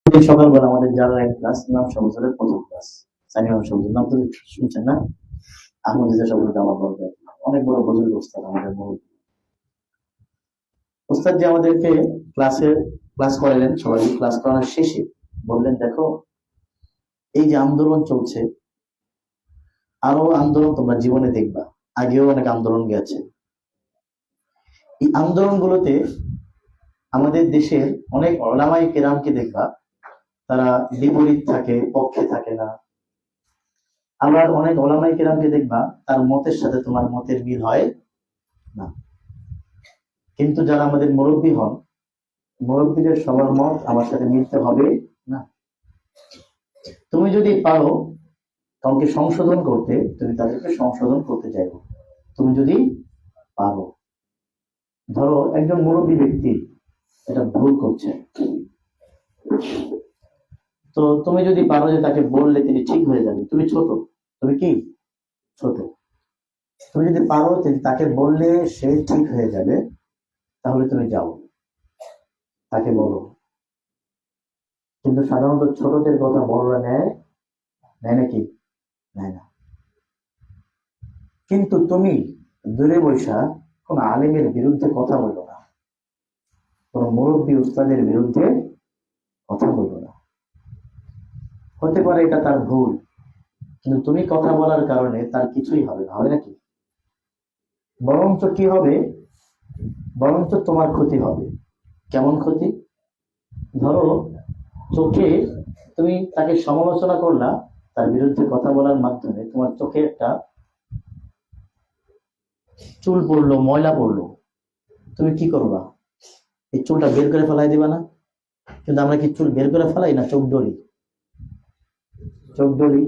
সকালবেলা আমাদের যারা এক ক্লাস ইমাম সাহেবের প্রথম ক্লাস সানি ইমাম সাহেবের নাম তো শুনছেন না? আহমদ ইজা সাহেবের আমার বড় অনেক বড় বুজুর্গ ওস্তাদ আমাদের বড় ওস্তাদ যে আমাদেরকে ক্লাস করালেন। সবাই ক্লাস করানোর শেষে বললেন, দেখো এই যে আন্দোলন চলছে, আরো আন্দোলন তোমরা জীবনে দেখবা, আগেও অনেক আন্দোলন গেছে। এই আন্দোলনগুলোতে আমাদের দেশের অনেক ওলামায়ে কেরামকে দেখবা, তারা বিপরীত থাকে, পক্ষে থাকে না। আবার অনেক ওলামায়ে কেরামকে দেখবা তার মতের সাথে তোমার মতের মিল হয় না। কিন্তু যারা আমাদের মুরব্বী হন, মুরব্বীদের সবার মত আমার সাথে মিলতে হবে না। তুমি যদি পারো কাউকে সংশোধন করতে, তুমি তাদেরকে সংশোধন করতে চাইবো। তুমি যদি পারো, ধরো একজন মুরব্বী ব্যক্তি এটা ভুল করছে, তো তুমি যদি পারো যে তাকে বললে তিনি ঠিক হয়ে যাবে। তুমি ছোট, তুমি কি ছোট, তুমি যদি পারো যে তাকে বললে সে ঠিক হয়ে যাবে, তাহলে তুমি যাও, তাকে বলো। কিন্তু সাধারণত ছোটদের কথা বড়রা নেয় নাকি? নেয় না। কিন্তু তুমি দূরে বৈশা কোন আলিমের বিরুদ্ধে কথা বলো না, কোন মুরব্বী উস্তাদের বিরুদ্ধে কথা বলো না। হতে পারে এটা তার ভুল, কিন্তু তুমি কথা বলার কারণে তার কিছুই হবে না, হবে নাকি? বরঞ্চ কি হবে? বরঞ্চ তোমার ক্ষতি হবে। কেমন ক্ষতি? ধরো চোখে তুমি তাকে সমালোচনা করলা, তার বিরুদ্ধে কথা বলার মাধ্যমে তোমার চোখে একটা চুল পড়লো, ময়লা পড়লো, তুমি কি করবা? এই চুলটা বের করে ফেলাই দিবা না? কিন্তু আমরা কি চুল বের করে ফেলাই না চোখ ডলি? চোখ ডলি,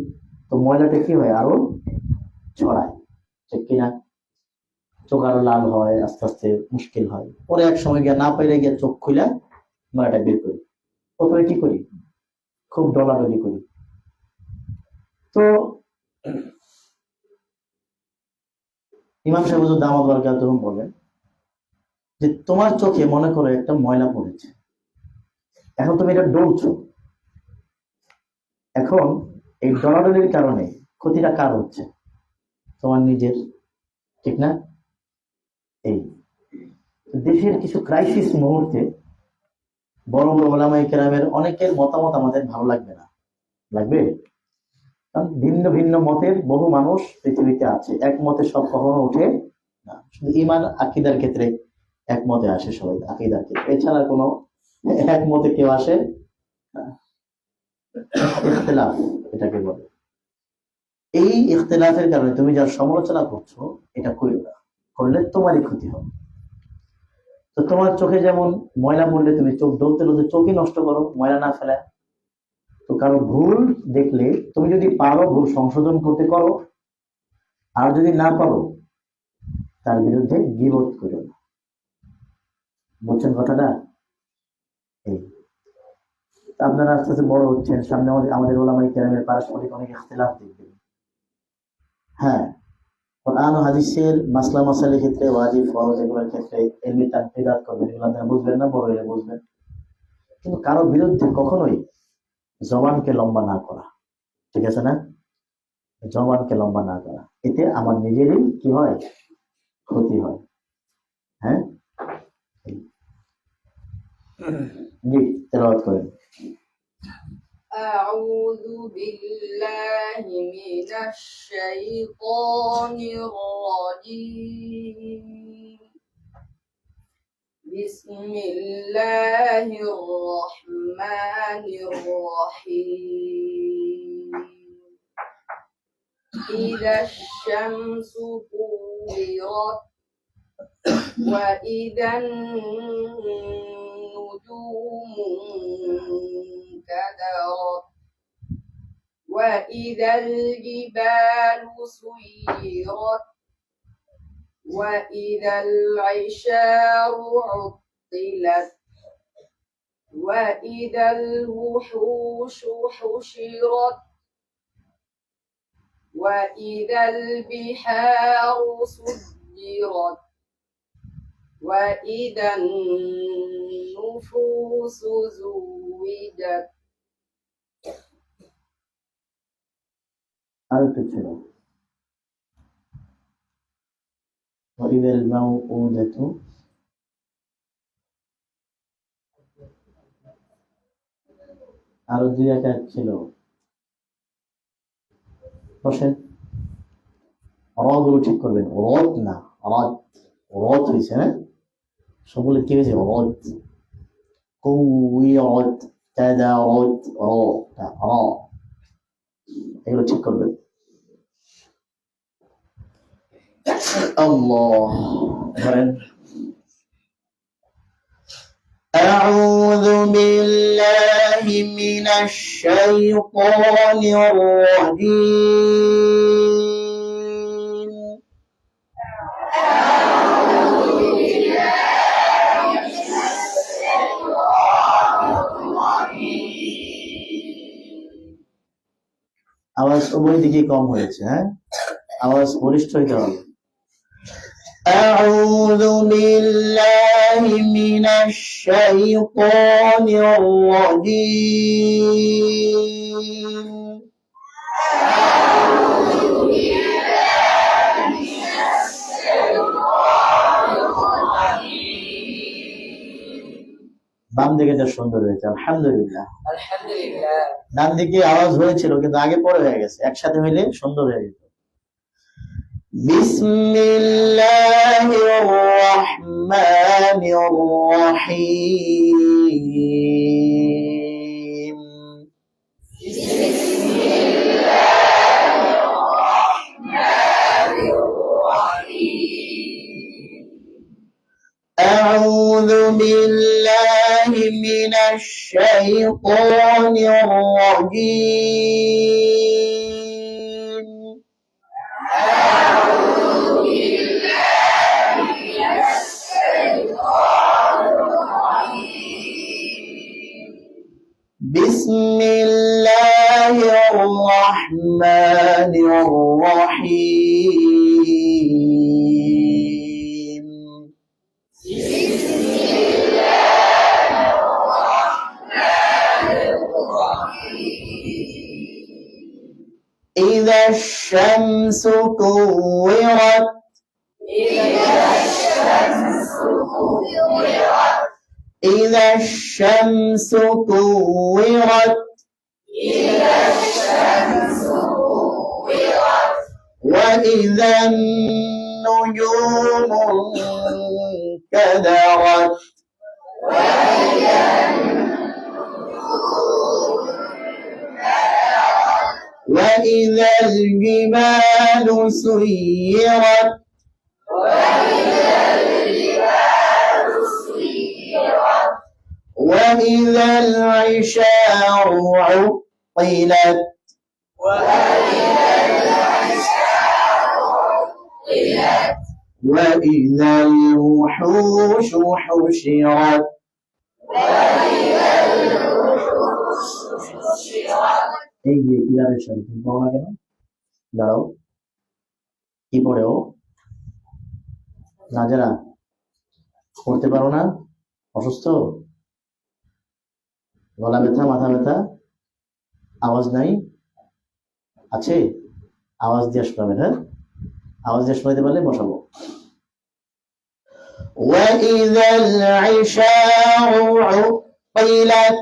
তো ময়লাটা কি হয়? আরো ছড়ায়, ঠিক কিনা? চোখ আরো লাল হয়, আস্তে আস্তে মুশকিল হয়। পরে এক সময় গিয়ে না পাইলে গিয়ে চোখ খুলে ময়লাটা বের করি। প্রথমে কি করি? খুব ডলাডলি করি। তো ইমাম সাহেব হুজুর দামাত বারকাতুহু বলেন যে তোমার চোখে মনে করো একটা ময়লা পড়েছে, এখন তুমি এটা ডলছো। এখন এই ডলাডলির কারণে ক্ষতিটা কার হচ্ছে? তোমার নিজের, ঠিক না? এই দেশের কিছু ক্রাইসিস মুহূর্তে বড় বড় ওলামায়ে কেরামের অনেকের মতামত আমাদের ভালো লাগবে না। লাগবে? কারণ ভিন্ন ভিন্ন মতের বহু মানুষ পৃথিবীতে আছে, একমতে সব কখনো উঠে না। শুধু ঈমান আকীদার ক্ষেত্রে একমতে আসে সবাই, আকীদার ক্ষেত্রে, এছাড়া কোনো একমতে কেউ আসে না। ইখতিলাফ এটাকে বলে। এই ইখতিলাফের কারণে তুমি যার সমালোচনা করছো এটা করিও না, করলে তোমারই ক্ষতি হবে। তো তোমার চোখে যেমন ময়লা পড়লে তুমি চোখ ডলতে ডলতে চোখই নষ্ট করো, ময়লা না ফেলে। তো কারো ভুল দেখলে তুমি যদি পারো ভুল সংশোধন করতে করো, আর যদি না পারো তার বিরুদ্ধে গীবত করো না। বুঝছেন কথাটা? এই আপনারা আস্তে আস্তে বড় হচ্ছেন, সামনে আমাদের ওলামায়ে কেরামের পারস্পরিক অনেক ইখতিলাফ দেখবেন। হ্যাঁ, কোরআন ও হাদিসের মাসলা মাসাইলের ক্ষেত্রে, ওয়াজিব ফরজ এগুলোর ক্ষেত্রে ইলমি তানকিদাত করবেন, এগুলো আপনারা বুঝবেন না, বড় হলে বুঝবেন। কিন্তু কারো বিরুদ্ধে কখনোই জবানকে লম্বা না করা, ঠিক আছে না? জবানকে লম্বা না করা, এতে আমার নিজেরই কি হয়? ক্ষতি হয়। হ্যাঁ, জি, তেলাওয়াত করেন। أعوذ بالله من الشيطان الرجيم. بسم الله الرحمن الرحيم. إذا الشمس كورت وإذا النجوم انكدرت وإذا الجبال سيرت وإذا العشار عطلت وإذا الوحوش حشرت وإذا البحار سجرت وإذا النفوس زوجت আর একটু ছিল وإذا الموءودة আরো দুই আকার ছিল বসেন রগুলো ঠিক করবেন রদ না রদ রদ হয়েছে হ্যাঁ সবগুলো কি হয়েছে রদ কুইরত তাদারত র র এগুলো ঠিক করবেন আল্লাহ ধরেন أعوذ بالله من الشيطان الرجيم আওয়াজ উভয় দিকে কম হয়েছে হ্যাঁ আওয়াজ বলিষ্ঠ হইতে হবে أعوذ بالله من الشيطان الرجيم বাম দিকে তো সুন্দর হয়েছে আলহামদুলিল্লাহ আলহামদুলিল্লাহ ডান দিকে আওয়াজ হয়েছিল কিন্তু আগে পরে হয়ে গেছে একসাথে হইলে সুন্দর হয়ে যেত বিসমিল্লাহির রহমানির রহিম أعوذ بالله من الشيطان الرجيم بسم الله الرحمن الرحيم إذا الشمس كورت إذا الشمس كورت وإذا النجوم انكدرت وإذا الجبال سيرت وإذا العشار عطلت وإذا الوحوش حشرت এই যে পিলারের সাথে তুমি পড়ো না কেন দাঁড়াও কি পড়ে ও নাজরা পড়তে পারো না অসুস্থ গলা ব্যথা মাথা ব্যথা আওয়াজ নাই আছে আওয়াজ দিয়ে শোনাবেন হ্যাঁ আওয়াজ দিয়ে শোনাতে পারলে বসাবো وإذا العشار عطلت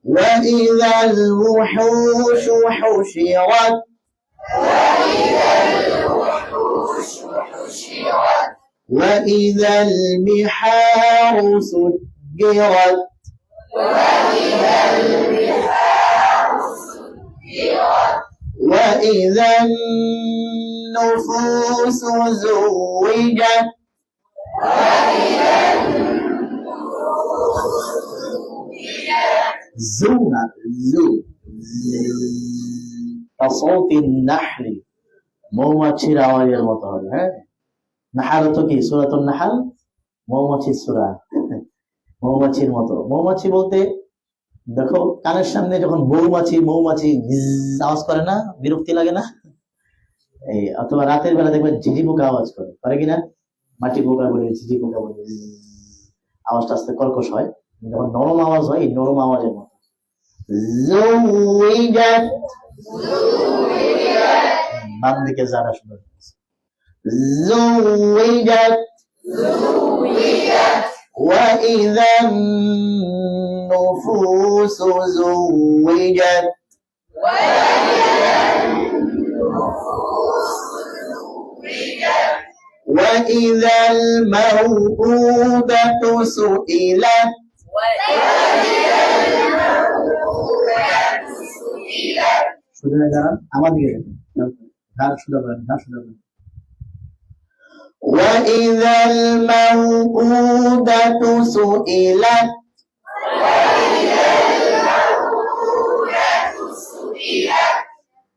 وإذا الوحوش حشرت وإذا البحار سجرت وإذا النفوس زوجت زونا زو كصوت النحل মৌমাছির আওয়াজের মতো হবে হ্যাঁ নাহাল তো কি সূরাতুন নাহাল মৌমাছির সূরা মৌমাছির মতো মৌমাছি বলতে দেখো কানের সামনে যখন মৌমাছি আওয়াজ করে না বিরক্তি লাগে না এই অথবা রাতের বেলা দেখবেন ঝিঝি পোকা আওয়াজ করে কিনা মাটি পোকা বলে ঝিঝি পোকা বলে আওয়াজটা আস্তে কর্কশ হয় যখন নরম আওয়াজ হয় এই নরম আওয়াজের মতো زوجت বাম দিকে যারা শুনে زوجت وإذا النفوس زوجت وإذا الموءودة سئلت শুধু গান আমার দিকে গান শুধু গান গান শুধু গান وإذا الموءودة سئلت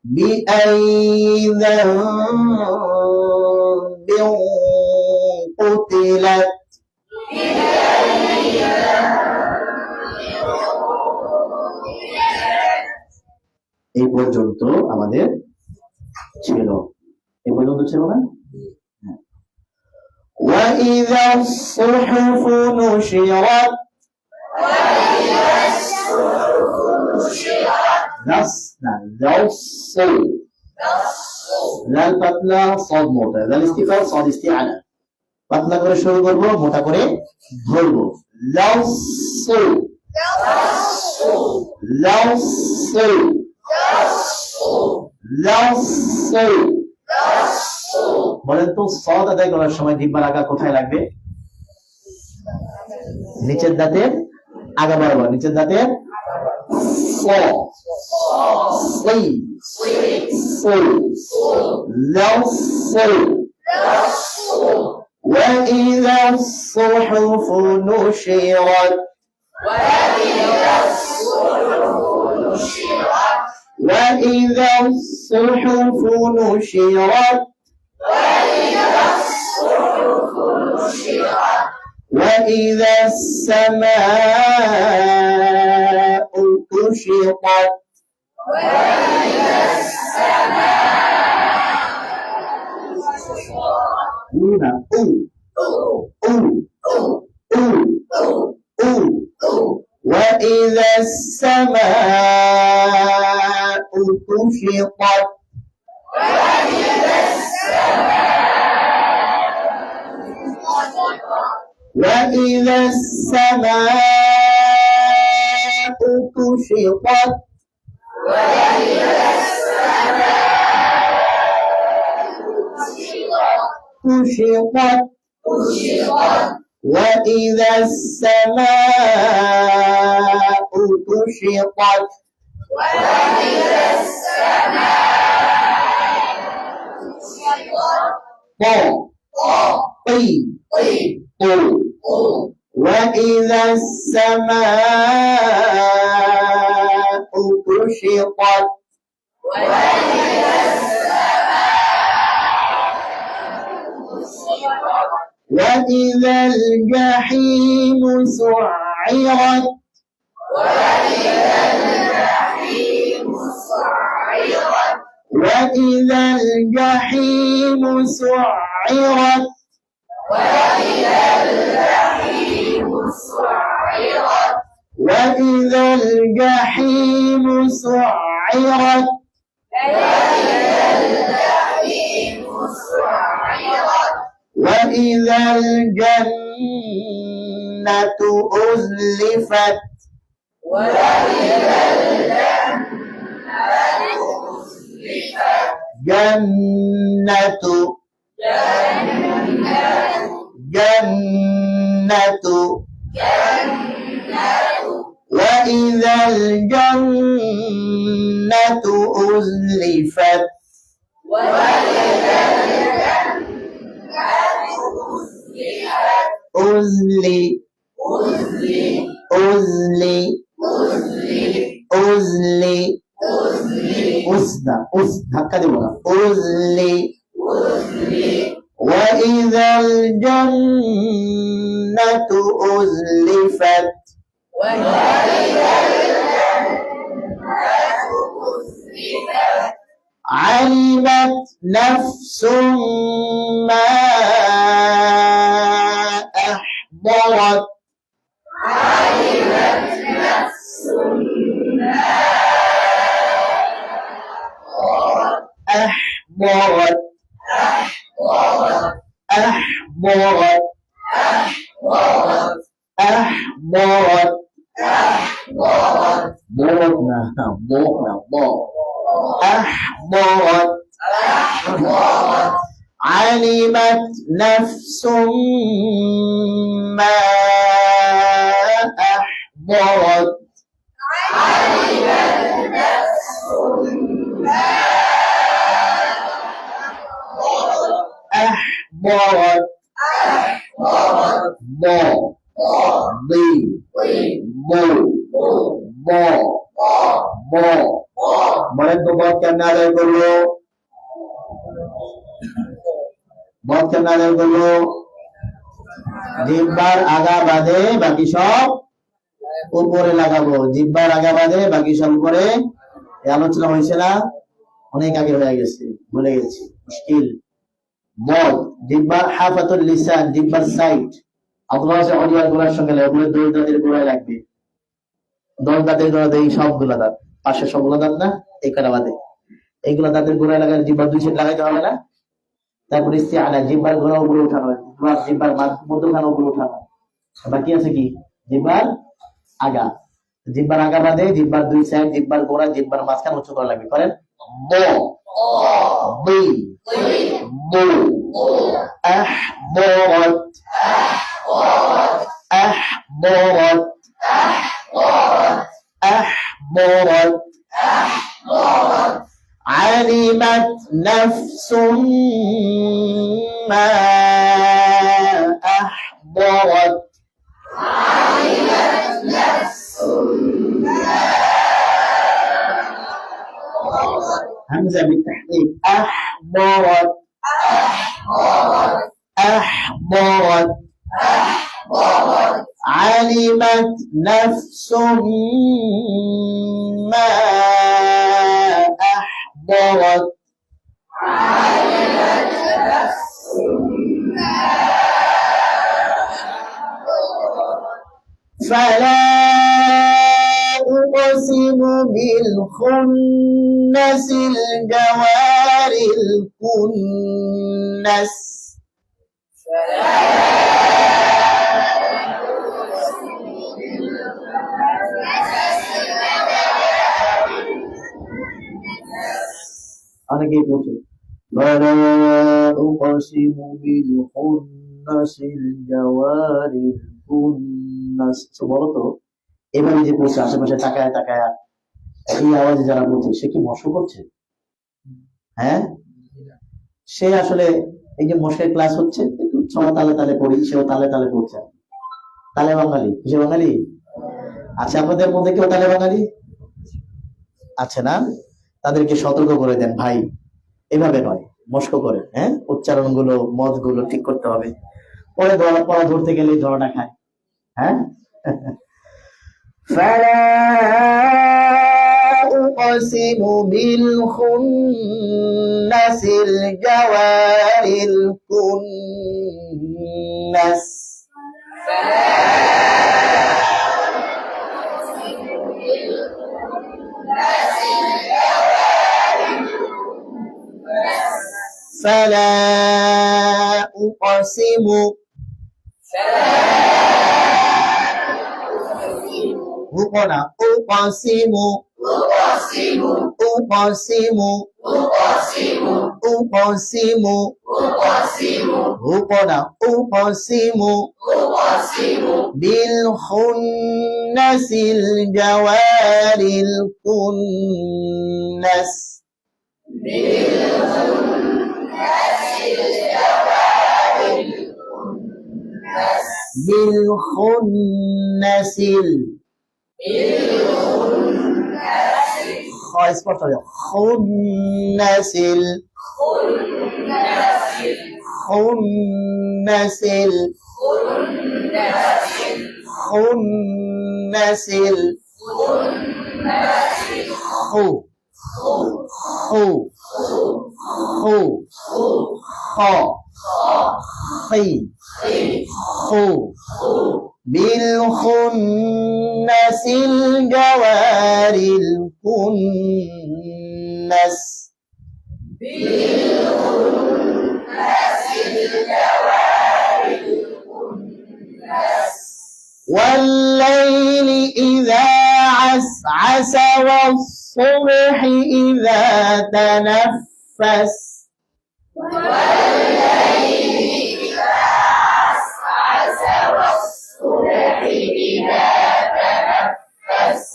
بأي ذنب قتلت এই পর্যন্ত আমাদের ছিল এই পর্যন্ত ছিল না وإذا الصحف نشرت লাল পাতলা সদ মোটা লাল ইস্তিফাল সদ ইস্তিআলা পাতলা করে শুরু করব মোটা করে ধরবো লাউসু লাউসু লাউসু বলেন তো সদ আদায় করার সময় জিহ্বা লাগা কোথায় লাগবে নিচের দাঁতের আগা বরাবর নিচের দাঁতের স সই সই লাউসু وإذا الصحف نشرت وإذا الصحف نشرت وإذا السماء كشطت وإذا السماء كشطت وإذا السماء كشطت كشطت وإذا السماء كشطت وإذا السماء كشطت وإذا الجحيم سعرت وإذا الجحيم سعرت وإذا الجحيم سعرت وإذا الجنة أزلفت جنة جنة وإذا الجنة أزلفت أزلي أزلي أزلي أسدى هكذا يقول أزلي وإذا الجنة أزلفت علمت نفس ما أحضرت أحضرت أحضرت أحضرت ضربنا ضربنا أحضرت علمت نفس ما أحضرت أحضرت ضا ضي ضو ضا ضا বলেন তো বদ কেমনে আদায় করলো বদ কেমনে আদায় করলো জিহ্বার আগা বাদে বাকি সব উপরে লাগাবো জিহ্বার আগা বাদে বাকি সব উপরে এই আলোচনা হয়েছে না অনেক আগে হয়ে গেছে ভুলে গেছি মুশকিল বদ জিহ্বার হাফাতুল লিসান জিহ্বার সাইড আপনারা যে অডিয়ার গোড়ার সঙ্গে লাগবে দোল দাঁতের গোড়ায় লাগবে দোল দাঁতের গোড়াতে এই সবগুলো দাঁত পাশে সবগুলো দাঁত না এই কটা বাদে এইগুলো দাঁতের গোড়ায় লাগালে জিহ্বার দুই সাইড লাগাইতে হবে না তারপর ইস্তিআলা জিহ্বার গোড়া উপরে উঠানো জিহ্বার মধ্যখানা উপরে উঠানো বাকি আছে কি জিহ্বার আগা জিহ্বার আগা বাদে জিহ্বার দুই সাইড জিহ্বার গোড়া জিহ্বার মাঝখানে উঁচু করা লাগবে করেন ব বি বু أحضرت أحضرت أحضرت علمت نفس ما أحضرت همزة بالتحقيق أحضرت أحضرت علمت نفس ما أحضرت فلا أقسم بالخنس الجوار الكنس অনেকেই বলছে فلا أقسم بالخنس الجوار الكنس বলো তো এবারে যে বলছে আশেপাশে তাকায় তাকায় এই আওয়াজে যারা বলছে সে কি মশক করছে হ্যাঁ সে আসলে এই যে মশকের ক্লাস হচ্ছে একটু ছড়া তালে তালে পড়ি সেও তালে তালে পড়ছে তালে বাঙালি সে বাঙালি আচ্ছা আপনাদের মধ্যে কেউ তালে বাঙালি আছে না তাদেরকে সতর্ক করে দেন ভাই এভাবে নয় মস্ক করে হ্যাঁ উচ্চারণ গুলো মদ গুলো ঠিক করতে হবে পরে পড়া ধরতে গেলে ধরাটা খায় হ্যাঁ فلا أقسم بالخنس الجوار الكنس فلا أقسم رقنا أقسم أقسم أقسم رقنا أقسم بالخنس الجوار الكنس بالخنس خنس خنس خنس خنس خو خو خو خا خي خو بالخنس الجوار الكنس والليل إذا عسعس والصبح إذا تنفس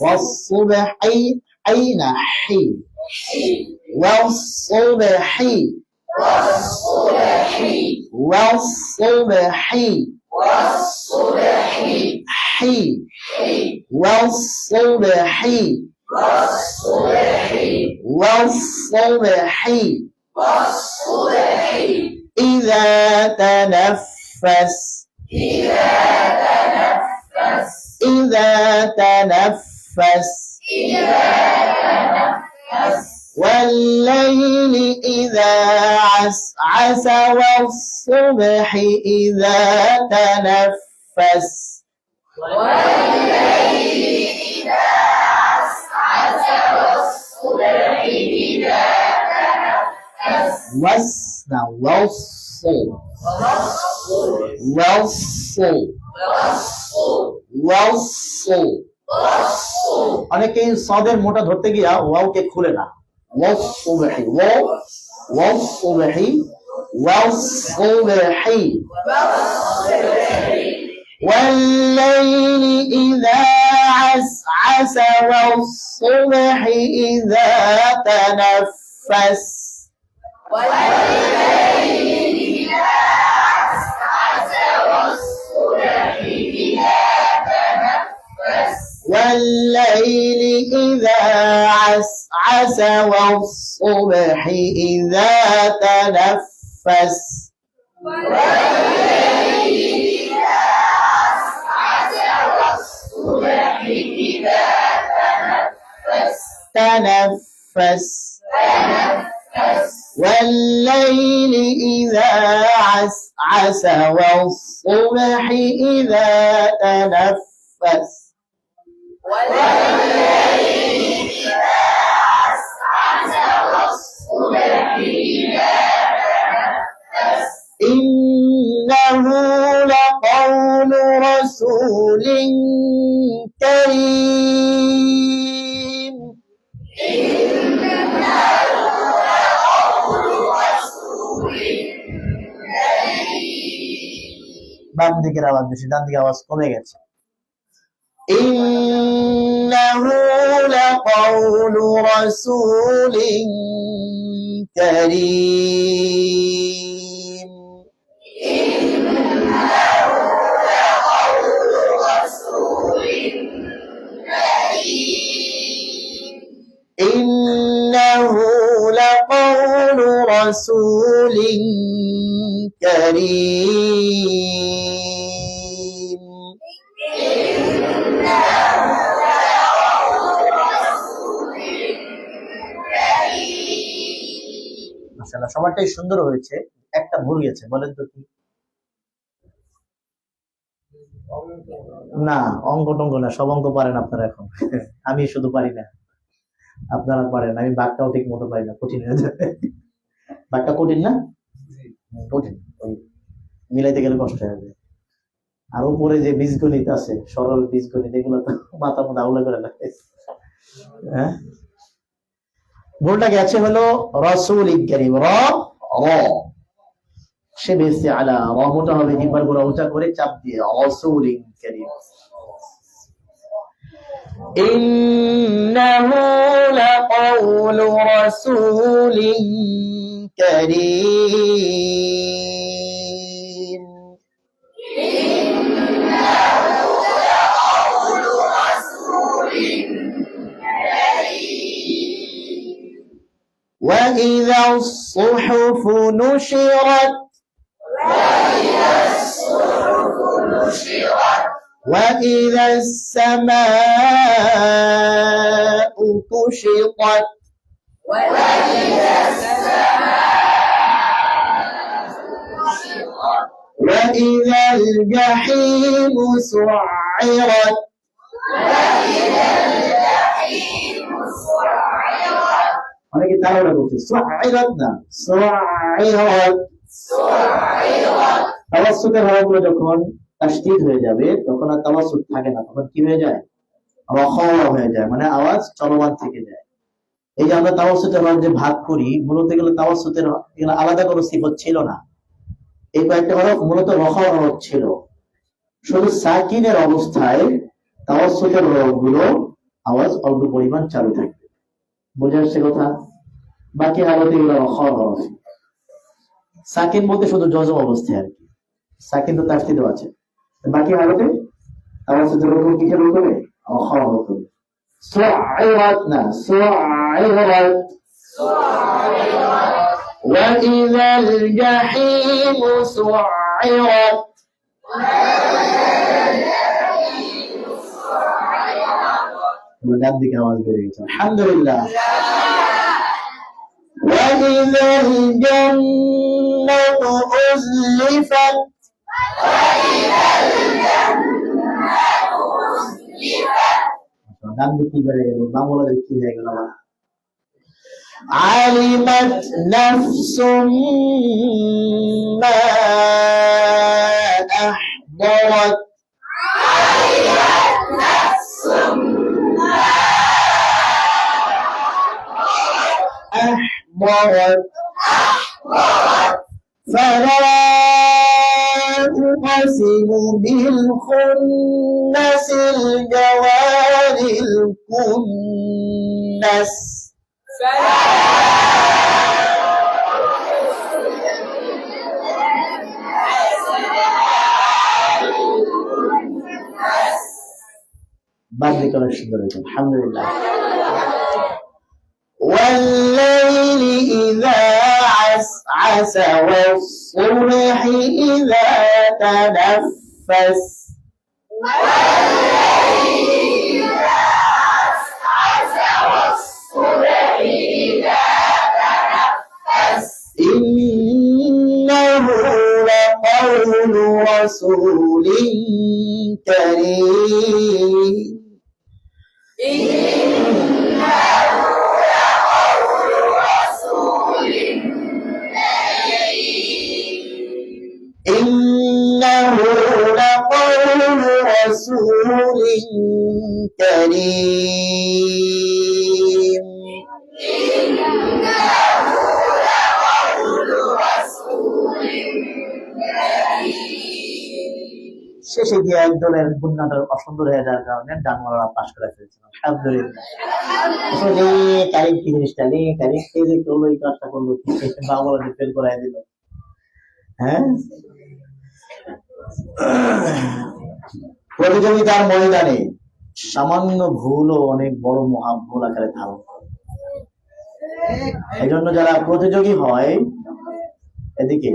والصبح أين حي والصبح والصبح حي والصبح والصبح إذا تنفس إذا تنفس والليل إذا عسعس والصبح إذا تنفس وصل وصل وصل অনেকেই সাদের মোটা ধরতে গিয়া ওয়াওকে খুলে না ওয়াসসুবহি ওয়াসসুবহি ওয়াসসুবহি والليل إذا عسعس والصبح إذا تنفس والليل إذا عسعس والصبح إذا تنفس تنفس والليل إذا عسعس والصبح إذا تنفس إنه لقول رسول كريم বাম দিকের আওয়াজ বেশি ডান দিকের আওয়াজ কমে গেছে إنه لقول رسول كريم إنه لقول رسول كريم মাশাআল্লাহ সবারটাই সুন্দর হয়েছে একটা ভুল গেছে বলেন তো কি না অঙ্ক টঙ্ক না সব অঙ্ক পারেন আপনারা এখন আমি শুধু পারি না আপনারা পারেন আমি বাক্যটাও ঠিক মতো পারি না কঠিন হয়ে যাবে বাক্যটা কঠিন না কঠিন ওই মিলাইতে গেলে কষ্ট হয়ে যাবে আর উপরে যে বীজগণিত আছে সরল বীজগণিত এগুলো তো মাথা মধ্যে আউলা করে লাগে হ্যাঁ ভুলটা গেছে হলো রাসূল কারীম র সে বেশি আলা রহমটা হবে জিহ্বার গোড়া উঁচা করে চাপ দিয়ে রাসূল কারীম ইন্নাহু লাকাউলু রাসূলিন কারীম وإذا الصحف نشرت وإذا السماء كشطت وإذا الجحيم سعرت অনেকে তাহলে বলছে সুআইরাত না সুআইরাত তাওয়াসসুতের হরফগুলো যখন তাশদীদ হয়ে যাবে তখন আর তাওয়াসসুত থাকে না, তখন কি হয়ে যায়? রখা হয়ে যায়, মানে আওয়াজ চলমান থেকে যায়। এই যে আমরা তাওয়াসসুতের হরফ যে ভাগ করি, মূলত এগুলো তাওয়াসসুতের এগুলো আলাদা কোনো সিফত ছিল না। এই কয়েকটা হরফ মূলত রখা হরফ ছিল। শুধু সাকিনের অবস্থায় তাওয়াসসুতের হরফগুলো আওয়াজ অল্প পরিমাণ চালু থাকবে। বুঝে আসছে কথা? বাকি হালতে এগুলো রখা হরফ। সাকিন বলতে শুধু জজম অবস্থায় আর কি, সাকিন তো তাসদীদ আছে। বাকি হালতে তাওয়াসসুতের হরফ কিসের উপরে? রখা হরফ। সুআইরাত না সুআইরাত। وإذا الجحيم سعرت ডান দিকে আওয়াজ বেড়ে গেছে, আলহামদুলিল্লাহ। وإذا الجنة أزلفت ডান দিকে বেড়ে গেল, বাংলাদেশ কি হয়ে গেল? علمت نفس ما أحضرت أحضرت فلا أقسم بالخنس الجوار الكنس بعد ذكر الشجرة الحمد لله. والليل إذا عسعس والصبح إذا تنفس إنه لقول رسول كريم إنه لقول رسول كريم শেষে গিয়ে একদলের গুণনাটা অসুন্দর হয়ে যাওয়ার কারণে ডানওয়ালারা পাশ করে ফেলেছিল। আলহামদুলিল্লাহ। আসলে কারিম কি জিনিসটা নেই, কারিম কে যে করলো এই কাজটা করলো, বাংলা ডিফেন্ড করাই দিল। হ্যাঁ, প্রতিযোগিতার ময়দানে সামান্য ভুলও অনেক বড় মহা ভুল আকারে ধারণ করে। এই জন্য যারা প্রতিযোগী হয় এদিকে,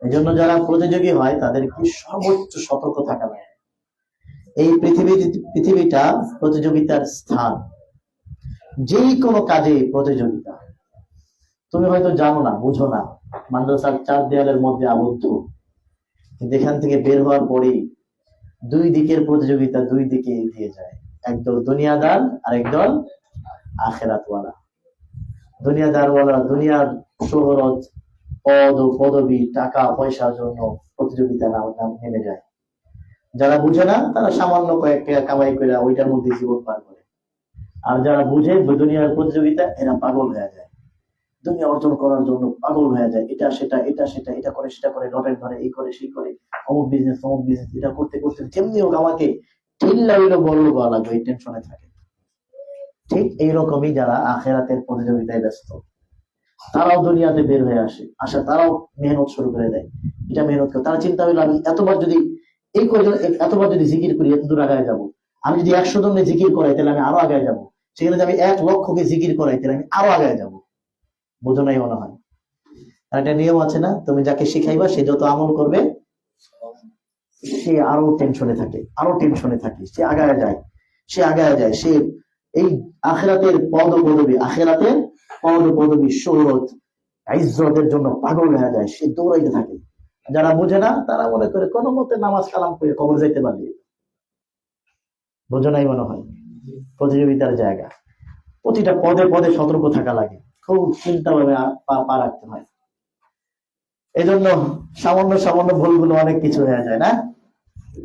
এই জন্য যারা প্রতিযোগী হয় তাদেরকে সর্বোচ্চ সতর্ক থাকা লাগে। এই পৃথিবীটা প্রতিযোগিতার স্থান। যেই কোনো কাজে প্রতিযোগিতা। তুমি হয়তো জানো না, বুঝো না, মাদ্রাসার 4 দেয়ালের মধ্যে আবদ্ধ, কিন্তু এখান থেকে বের হওয়ার পরেই দুই দিকের প্রতিযোগিতা দুই দিকে এগিয়ে যায়। একদল দুনিয়াদার আর একদল আখিরাতওয়ালা। দুনিয়াদারওয়ালা দুনিয়ার শোহরত, পদ ও পদবি, টাকা পয়সার জন্য প্রতিযোগিতা নেমে যায়। যারা বুঝে না তারা সামান্য কয়েক টাকা কামাই করে ওইটার মধ্যে জীবন পার করে। আর যারা বুঝে দুনিয়ার প্রতিযোগিতা, এরা পাগল হয়ে যায়, দুনিয়া অর্জন করার জন্য পাগল হয়ে যায়। এটা সেটা এটা সেটা, এটা করে সেটা করে, লটারি ধরে, এই করে সেই করে, অমুক বিজনেস অমুক বিজনেস, এটা করতে করতে যেমনি হোক আমাকে ঠিল্লা হইলো বড় লোক হওয়া লাগবে, এই টেনশনে থাকে। ঠিক এইরকমই যারা আখিরাতের প্রতিযোগিতায় ব্যস্ত, তারাও দুনিয়াতে বের হয়ে আসে, তারাও মেহনত শুরু করে দেয়। এটা মেহনত করে তারা চিন্তা হইলো আমি এতবার যদি জিকির করি এত দূর আগায় যাবো। আমি যদি 100 জনে জিকির করাই তাহলে আমি আরো আগায় যাবো। সেখানে যদি আমি 1 লক্ষকে জিকির করাই তাহলে আমি আরো আগায় যাবো। বোঝো নাই মনে হয়? আর একটা নিয়ম আছে না, তুমি যাকে শিখাইবা সে যত আমল করবে সে আরো টেনশনে থাকে, সে আগায় যায়, সে এই আখিরাতের পদ পদবী শোহরত ইজ্জতের জন্য পাগল হয়ে যায়, সে দৌড়াইতে থাকে। যারা বোঝে না তারা মনে করে কোনো মতে নামাজ কালাম করে কবর যাইতে পারবে, বোঝো নাই মনে হয়। প্রতিযোগিতার জায়গা, প্রতিটা পদে পদে সতর্ক থাকা লাগে, খুব চিন্তা ভাবে পা রাখতে হয়। এই জন্য সামান্য সামান্য ভুলগুলো অনেক কিছু হয়ে যায় না।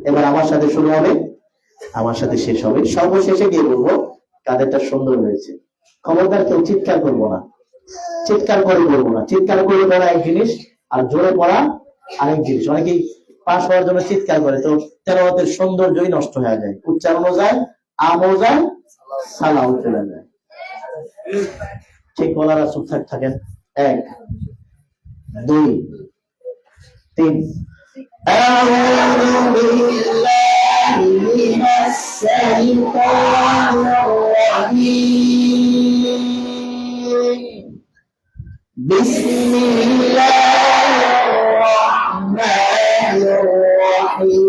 এবার আমার সাথে শুরু হবে, আমার সাথে শেষ হবে। সর্বশেষে গিয়ে বলবো কাদেরটা সুন্দর হয়েছে। খবরদার কেউ চিৎকার করবো না, চিৎকার করে বলবো না। চিৎকার করে পড়া এক জিনিস, আর জোরে পড়া আরেক জিনিস। অনেকেই পাশ হওয়ার জন্য চিৎকার করে, তো তেলাওয়াতের সৌন্দর্যই নষ্ট হয়ে যায়, উচ্চারণও যায়, আমও যায়, সালাও চলে যায়। ঠিক বলারা চুপ থাকেন। 1 2 3 أعوذ بالله من الشيطان الرجيم بسم الله الرحمن الرحيم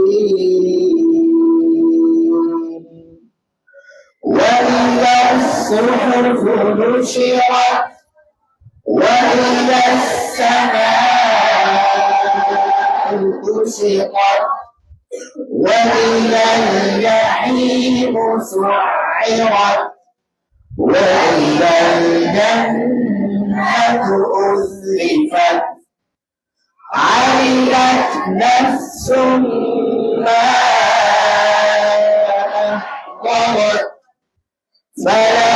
وإذا الصحف نشرت وإذا السماء كشطت وإذا الجحيم سعرت وإذا الجنة أزلفت علمت نفس ما أحضرت فلا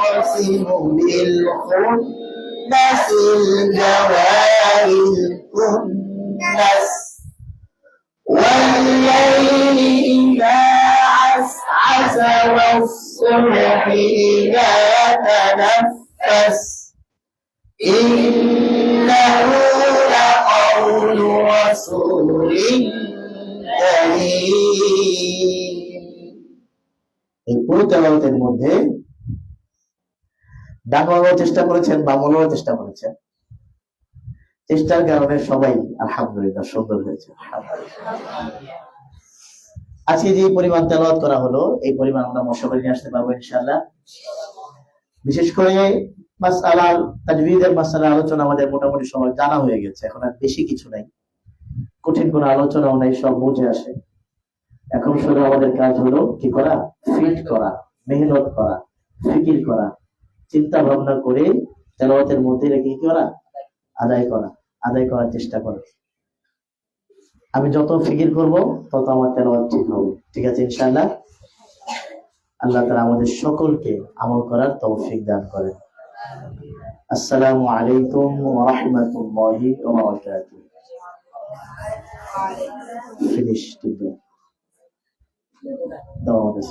أقسم بالخنس الجوار الكنس والليل إذا عسعس والصبح إذا تنفس إنه لقول رسول كريم। এই পুরো তেলাওয়াতের মধ্যে ডাক বাংলাও চেষ্টা করেছেন, বাংলাও চেষ্টা করেছেন। চেষ্টার কারণে সবাই আলহামদুলিল্লাহ সুন্দর হয়েছে। আজকে যে পরিমাণ তেলাওয়াত করা হলো, এই পরিমাণ আমরা মশাবারি নিয়ে আসতে পারবো ইনশাআল্লাহ। বিশেষ করে মাসআলার তাজবীদের মাসআলা আলোচনা আমাদের মোটামুটি সবার জানা হয়ে গেছে, এখন আর বেশি কিছু নাই, কঠিন কোনো আলোচনাও নাই, সব বুঝে আসে। এখন শুধু আমাদের কাজ হলো কি করা, ফিট করা, মেহনত করা, ফিকির করা, চিন্তা ভাবনা করে তেলাওয়াতের মধ্যে রেখে কি করা, আদায় করার চেষ্টা করো। আমি যত ফিকির করব তত আমার তেলাওয়াত ঠিক হবে। ঠিক আছে ইনশাআল্লাহ। আল্লাহ তাআলা আমাদের সকলকে আমল করার তৌফিক দান করেন। আসসালামু আলাইকুম ওয়া রাহমাতুল্লাহি ওয়া বারাকাতুহু। ফিনিশ। দাও আমাদের